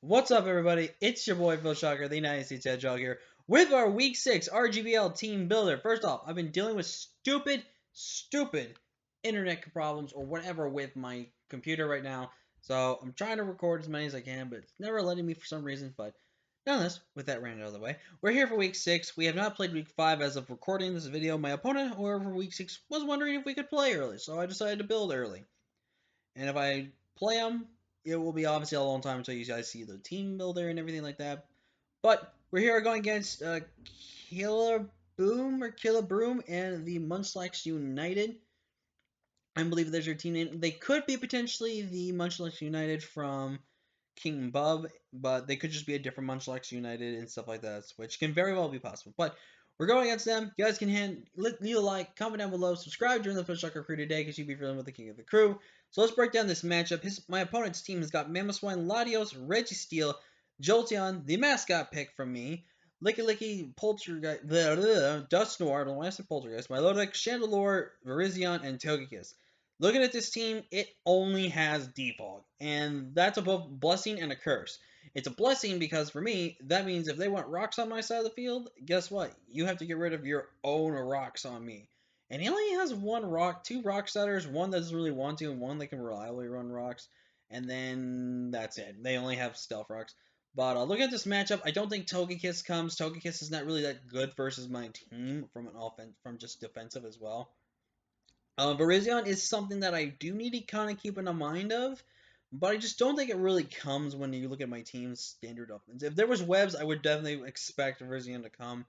What's up, everybody? It's your boy Phil Shocker, the United States Hedgehog here, with our Week 6 RGBL Team Builder. First off, I've been dealing with stupid internet problems or whatever with my computer right now, so I'm trying to record as many as I can, but it's never letting me for some reason. But nonetheless, with that ran out of the way, we're here for Week 6. We have not played Week 5 as of recording this video. My opponent, however, for Week 6 was wondering if we could play early, so I decided to build early. And if I play them, it will be obviously a long time until you guys see the team builder and everything like that. But we're here going against Killer Boom or Killer Broom and the Munchlax United. I believe there's your team name. They could be potentially the Munchlax United from King Bub, but they could just be a different Munchlax United and stuff like that, which can very well be possible. But we're going against them. You guys can leave a like, comment down below, subscribe, join the Fish Sucker crew today because you'll be feeling with the king of the crew. So let's break down this matchup. My opponent's team has got Mamoswine, Latios, Registeel, Jolteon, the mascot pick from me, Licky Licky, Poltergeist, Dusknoir, I don't know why I said Poltergeist, Milotic, Chandelure, Virizion, and Togekiss. Looking at this team, it only has Defog, and that's a both blessing and a curse. It's a blessing because for me, that means if they want rocks on my side of the field, guess what? You have to get rid of your own rocks on me. And he only has two rock setters, one that doesn't really want to, and one that can reliably run rocks. And then that's it. They only have stealth rocks. But looking at this matchup, I don't think Togekiss comes. Togekiss is not really that good versus my team from an offense, from just defensive as well. Virizion is something that I do need to kind of keep in mind of, but I just don't think it really comes when you look at my team's standard offense. If there was webs, I would definitely expect Virizion to come.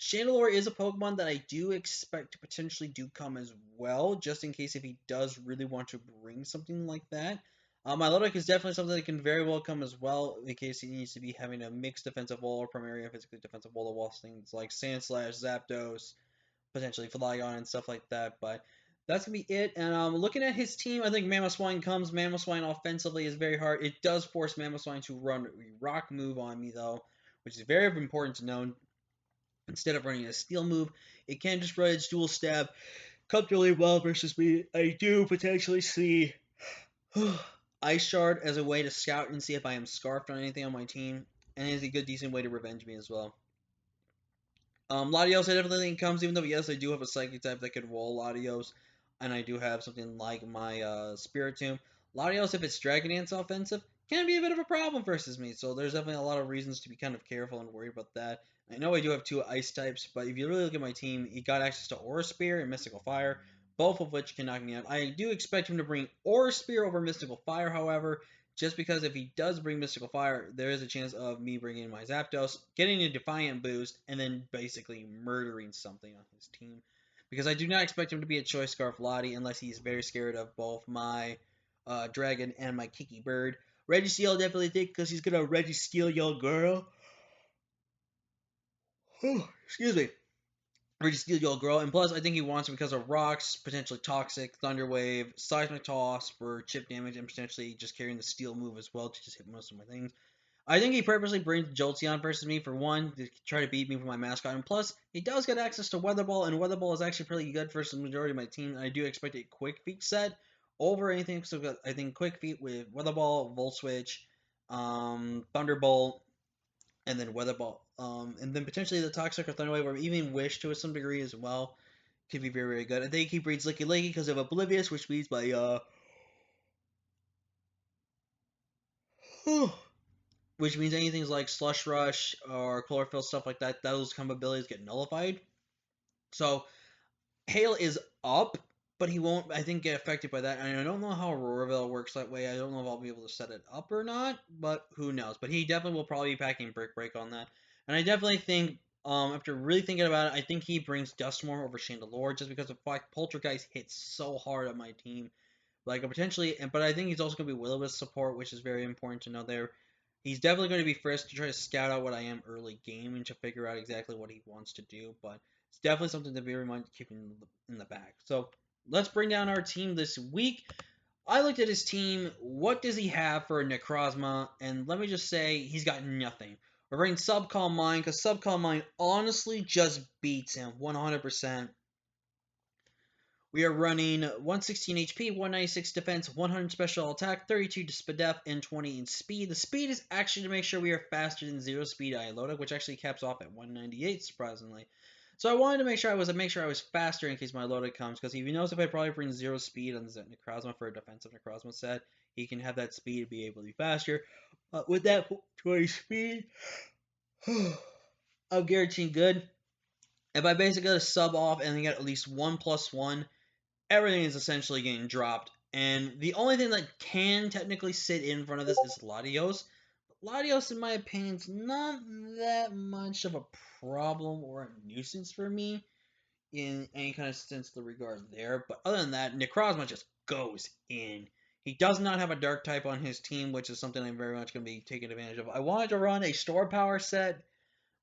Chandelure is a Pokemon that I do expect to potentially do come as well, just in case if he does really want to bring something like that. Milotic is definitely something that can very well come as well, in case he needs to be having a mixed defensive wall or primarily a physically defensive wall while things like Sandslash, Zapdos, potentially Flygon and stuff like that. But that's gonna be it. And looking at his team, I think Mamoswine comes. Mamoswine offensively is very hard. It does force Mamoswine to run a rock move on me though, which is very important to know. Instead of running a steel move, it can just run its dual stab comfortably well versus me. I do potentially see Ice Shard as a way to scout and see if I am scarfed on anything on my team, and it is a good decent way to revenge me as well. Latios, I definitely think comes, even though, yes, I do have a Psychic type that could roll Latios, and I do have something like my Spiritomb. Latios, if it's Dragon Dance offensive, can be a bit of a problem versus me, so there's definitely a lot of reasons to be kind of careful and worried about that. I know I do have two Ice types, but if you really look at my team, he got access to Aura Spear and Mystical Fire, both of which can knock me out. I do expect him to bring Aura Spear over Mystical Fire, however, just because if he does bring Mystical Fire, there is a chance of me bringing my Zapdos, getting a Defiant boost, and then basically murdering something on his team. Because I do not expect him to be a Choice Scarf Lottie unless he's very scared of both my Dragon and my Kiki Bird. Registeel definitely think because he's going to Registeel your girl. Excuse me. Registeel your girl. And plus, I think he wants it because of rocks, potentially Toxic, Thunder Wave, Seismic Toss for chip damage, and potentially just carrying the Steel move as well to just hit most of my things. I think he purposely brings Jolteon versus me for one, to try to beat me for my mascot, and plus, he does get access to Weather Ball, and Weather Ball is actually pretty good versus the majority of my team, and I do expect a Quick Feet set over anything, so I think Quick Feet with Weather Ball, Volt Switch, Thunderbolt, and then Weather Ball, and then potentially the Toxic or Thunder Wave, or even Wish to some degree as well, could be very, very good. I think he breeds Licky Licky because of Oblivious, which means my, which means anything like Slush Rush or Chlorophyll, stuff like that, those combo abilities get nullified. So Hail is up, but he won't, I think, get affected by that. And I don't know how Auroraville works that way. I don't know if I'll be able to set it up or not, but who knows. But he definitely will probably be packing Brick Break on that. And I definitely think, after really thinking about it, I think he brings Dustmore over Chandelure just because the fact Poltergeist hits so hard on my team. Like, potentially, but I think he's also going to be Will-O-Wisp support, which is very important to know there. He's definitely going to be Frisk to try to scout out what I am early game and to figure out exactly what he wants to do, but it's definitely something to be reminded keeping in the back. So let's bring down our team this week. I looked at his team. What does he have for Necrozma? And let me just say, he's got nothing. We're bringing Subcalm Mind, because Subcalm Mind honestly just beats him 100%. We are running 116 HP, 196 defense, 100 special attack, 32 SPDF, and 20 in speed. The speed is actually to make sure we are faster than 0 speed Iota, which actually caps off at 198, surprisingly. So I wanted to make sure I was faster in case my Iota comes, because he knows if I probably bring 0 speed on the Necrozma for a defensive Necrozma set, he can have that speed to be able to be faster. With that 20 speed, I'm guaranteed good. If I basically get a sub off and get at least 1+1, everything is essentially getting dropped. And the only thing that can technically sit in front of this is Latios. Latios, in my opinion, is not that much of a problem or a nuisance for me in any kind of sense of the regard there. But other than that, Necrozma just goes in. He does not have a dark type on his team, which is something I'm very much going to be taking advantage of. I wanted to run a store power set,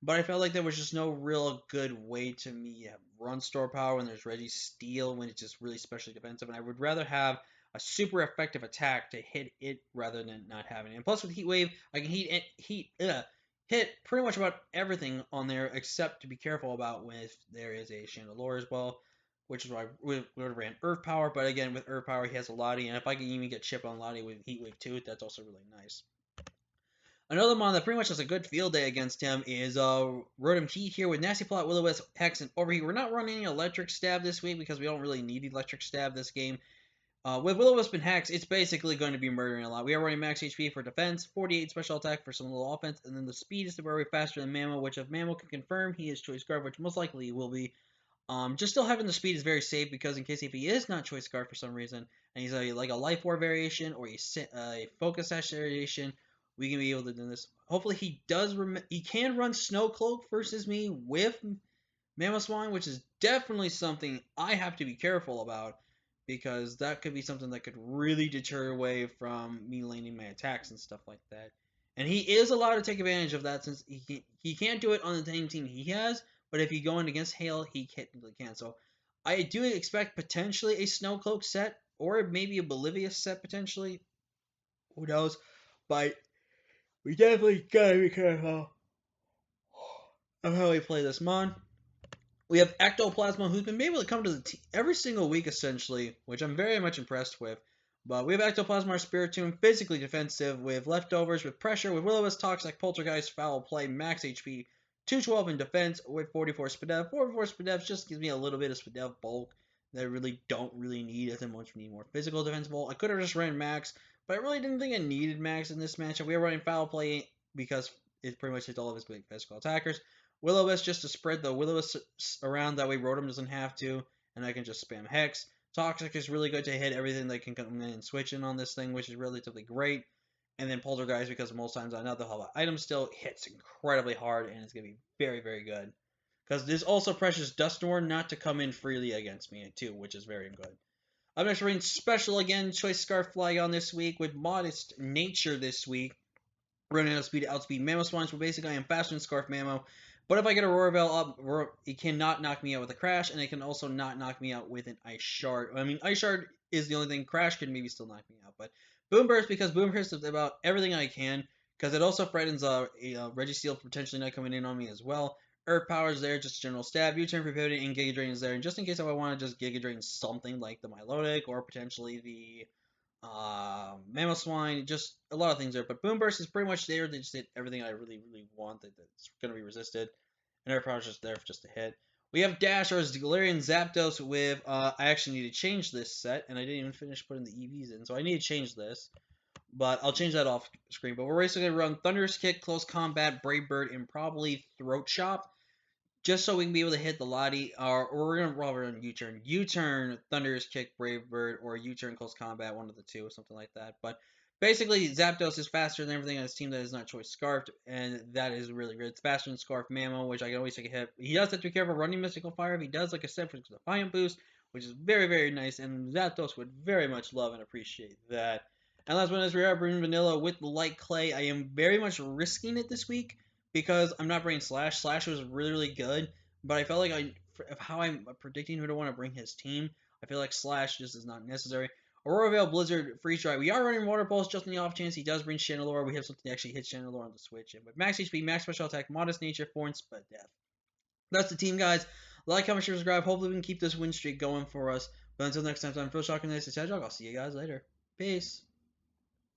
but I felt like there was just no real good way to me run store power when there's Reggie Steel when it's just really specially defensive, and I would rather have a super effective attack to hit it rather than not having it. And plus with Heat Wave, I can hit pretty much about everything on there except to be careful about when if there is a Chandelure as well, which is why we would have ran Earth Power. But again, with Earth Power, he has a Lottie, and if I can even get chip on Lottie with Heat Wave too, that's also really nice. Another mon that pretty much has a good field day against him is Rotom Heat here with Nasty Plot, Will-O-Wisp, Hex, and Overheat. We're not running any Electric Stab this week because we don't really need Electric Stab this game. With Will-O-Wisp and Hex, it's basically going to be murdering a lot. We are running max HP for defense, 48 special attack for some little offense, and then the speed is temporarily faster than Mammo, which if Mammo can confirm, he is Choice Guard, which most likely he will be. Just still having the speed is very safe because in case if he is not Choice Guard for some reason, and he's like a Life Orb variation or a Focus Sash variation, we can be able to do this. Hopefully he does. He can run Snow Cloak versus me with Mamoswine, which is definitely something I have to be careful about because that could be something that could really deter away from me landing my attacks and stuff like that. And he is allowed to take advantage of that since he can't do it on the same team he has, but if you go in against Hail, he technically can. So I do expect potentially a Snow Cloak set or maybe a Bolivia set potentially. Who knows? But we definitely gotta be careful of how we play this mon. We have Ectoplasma, who's been able to come to the team every single week, essentially, which I'm very much impressed with. But we have Ectoplasma, our Spiritomb, physically defensive, with leftovers, with pressure, with Will-O-Wisp, Toxic, Poltergeist, Foul Play, Max HP, 212 in defense, with 44 SPDF. 44 SPDF just gives me a little bit of SPDF bulk that I really don't really need as much need more physical defense bulk. I could have just ran Max, but I really didn't think I needed Max in this matchup. We are running Foul Play because it pretty much hits all of his big physical attackers. Will-O-Wisp just to spread the Will-O-Wisp around, that way Rotom doesn't have to, and I can just spam Hex. Toxic is really good to hit everything that can come in and switch in on this thing, which is relatively great. And then Poltergeist, because most times I know they'll have an item still, hits incredibly hard, and it's going to be very, very good. Because this also pressures Dusknoir not to come in freely against me, too, which is very good. I'm next running Special again, Choice Scarf Flygon this week, with Modest Nature this week. Running outspeed Mamoswine, so basically I am faster than Scarf Mammo. But if I get a Roar Veil up, it cannot knock me out with a Crash, and it can also not knock me out with an Ice Shard. I mean, Ice Shard is the only thing. Crash could maybe still knock me out. But Boom Burst, because Boom Burst is about everything I can, because it also threatens Registeel potentially not coming in on me as well. Earth Power is there, just general stab. U-turn for pivoting, and Giga Drain is there. And just in case if I want to just Giga Drain something like the Milotic or potentially the Mamoswine, just a lot of things there. But Boom Burst is pretty much there. They just hit everything I really, really want that's going to be resisted. And Air Power is just there for just a hit. We have Dash, or Galarian Zapdos with, I actually need to change this set, and I didn't even finish putting the EVs in, so I need to change this. But I'll change that off screen. But we're basically going to run Thunderous Kick, Close Combat, Brave Bird, and probably Throat Chop, just so we can be able to hit the Lottie, or we're going to run U-turn. U-turn, Thunderous Kick, Brave Bird, or U-turn, Close Combat, one of the two, or something like that. But basically, Zapdos is faster than everything on his team that is not Choice Scarfed, and that is really good. It's faster than Scarf Mammo, which I can always take a hit. He does have to be careful running Mystical Fire. If he does, like I said, for the Defiant boost, which is very, very nice, and Zapdos would very much love and appreciate that. And last one is we are bringing Vanilla with Light Clay. I am very much risking it this week, because I'm not bringing Slash. Slash was really, really good, but I felt like of how I'm predicting who to want to bring his team, I feel like Slash just is not necessary. Aurora Veil, Blizzard, Freeze Dry. We are running Water Pulse just on the off chance he does bring Chandelure. We have something to actually hit Chandelure on the switch. But max HP, max special attack, modest nature, 4 and SPDF. That's the team, guys. Like, comment, share, subscribe. Hopefully we can keep this win streak going for us. But until next time, I'm Phil Shocker, nice to Hedgehog. I'll see you guys later. Peace.